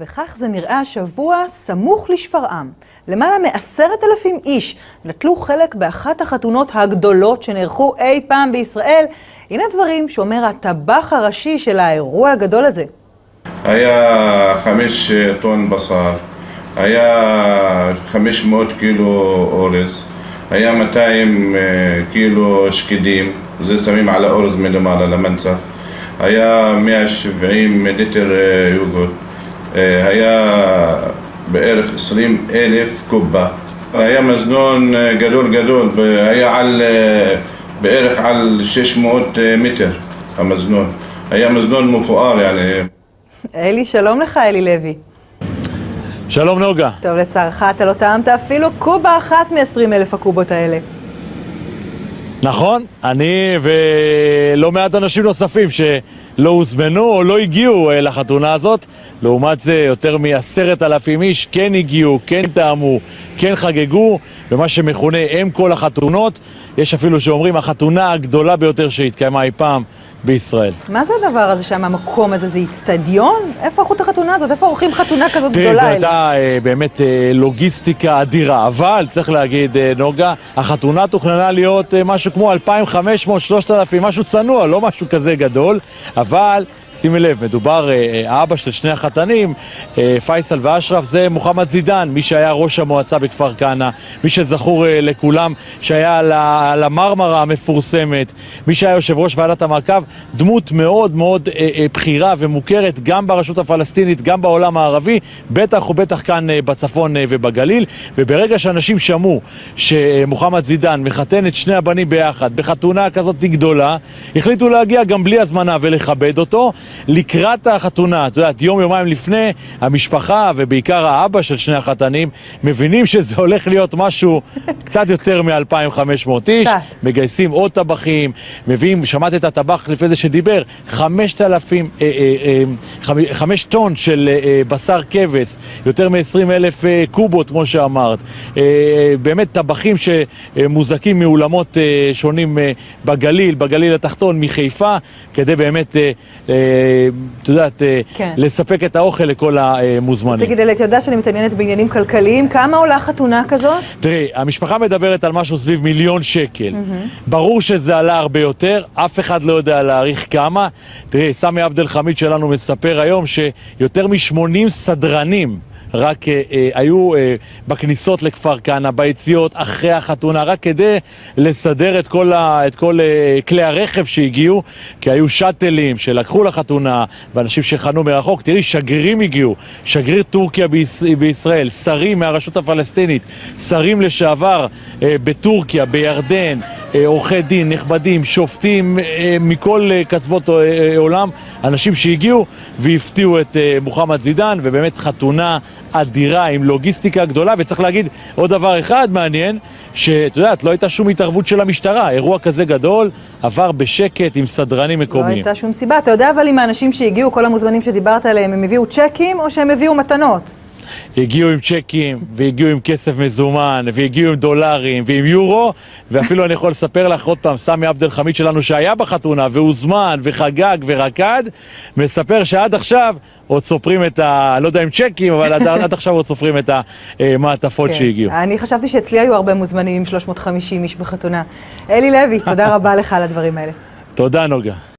וכך זה נראה השבוע סמוך לשפרעם. למעלה מ10,000 איש נטלו חלק באחת החתונות הגדולות שנערכו אי פעם בישראל. הנה דברים שאומר הטבח הראשי של האירוע הגדול הזה. היה 5 טון בשר, היה 500 קילו אורז, היה 200 קילו שקדים, זה שמים על האורז מלמעלה למנצח, היה 170 ליטר יוגורט, היה בערך 20,000 קובה, היה מזנון גדול והיה בערך על 600 מטר המזנון, היה מזנון מפואר يعني. אלי, שלום לך אלי לוי. שלום נוגה. טוב, לצערך אתה לא טעמת אפילו קובה אחת מ-20,000 הקובות האלה. נכון, אני ולא מעט אנשים נוספים שלא הוזמנו או לא הגיעו לחתונה הזאת. לעומת זה יותר מ10,000 איש כן הגיעו, כן טעמו, כן חגגו, במה שמכונה אם כל החתונות. יש אפילו שאומרים החתונה הגדולה ביותר שהתקיימה אי פעם בישראל. מה זה הדבר הזה שם, המקום הזה? זה אצטדיון? איפה ערכו את החתונה הזאת? איפה עורכים חתונה כזאת גדולה? תראי, זו הייתה באמת לוגיסטיקה אדירה, אבל צריך להגיד, נוגה, החתונה תוכננה להיות משהו כמו 2,500, 3,000, משהו צנוע, לא משהו כזה גדול, אבל שימי לב, מדובר, האבא של שני החתנים, פייסל ואשרף, זה מוחמד זידן, מי שהיה ראש המועצה בכפר כנא, מי שזכור לכולם שהיה על המרמרה המפורסמת, מי שהיה יושב ראש ועדת המעקב, דמות מאוד מאוד בחירה ומוכרת גם ברשות הפלסטינית, גם בעולם הערבי, בטח ובטח כאן בצפון ובגליל. וברגע שאנשים שמעו שמוחמד זידן מחתן את שני הבנים ביחד בחתונה כזאת גדולה, החליטו להגיע גם בלי הזמנה ולכבד אותו. לקראת החתונה, את יודעת, יום-יומיים לפני, המשפחה ובעיקר האבא של שני החתנים מבינים שזה הולך להיות משהו קצת יותר מ-2,500 איש, מגייסים עוד טבחים, מביאים, שמעת את הטבח לפני זה שדיבר, 5 טון של בשר כבש, יותר מ20,000 קובות כמו שאמרת, באמת טבחים שמוזקים מאולמות שונים בגליל התחתון, מחיפה, כדי באמת את יודעת, לספק את האוכל לכל המוזמנים. תגיד, אלי, אתה יודע שאני מתעניינת בעניינים כלכליים, כמה עולה חתונה כזאת? תראי, המשפחה מדברת על משהו סביב 1,000,000 שקל. ברור שזה עלה הרבה יותר, אף אחד לא יודע להעריך כמה. תראי, סמי עבד אל חמיד שלנו מספר היום שיותר מ80 סדרנים רק היו בכניסות לכפר כנא, ביציאות, אחרי החתונה, רק כדי לסדר את כל כלי הרכב שהגיעו, כי היו שטלים שלקחו לחתונה, ואנשים שחנו מרחוק. תראי, שגרירים הגיעו, שגריר טורקיה בישראל, שרים מהרשות הפלסטינית, שרים לשעבר בטורקיה, בירדן, עורכי דין, נכבדים, שופטים מכל קצוות עולם, אנשים שהגיעו והפתיעו את מוחמד זידן, ובאמת חתונה אדירה עם לוגיסטיקה גדולה. וצריך להגיד עוד דבר אחד מעניין, שאת יודעת, לא הייתה שום התערבות של המשטרה. אירוע כזה גדול עבר בשקט עם סדרנים מקומיים. לא הייתה שום סיבה. אתה יודע אבל אם האנשים שהגיעו, כל המוזמנים שדיברת עליהם, הם הביאו צ'קים או שהם הביאו מתנות? הגיעו עם צ'קים, והגיעו עם כסף מזומן, והגיעו עם דולרים, ועם יורו, ואפילו אני יכול לספר לך עוד פעם, סמי עבד אל חמיד שלנו שהיה בחתונה, והוזמן, וחגג, ורקד, מספר שעד עכשיו עוד סופרים את לא יודע אם צ'קים, אבל עד עכשיו עוד סופרים את המעטפות שהגיעו. אני חשבתי שאצלי היו הרבה מוזמנים עם 350 איש בחתונה. אלי לוי, תודה רבה לך על הדברים האלה. תודה נוגה.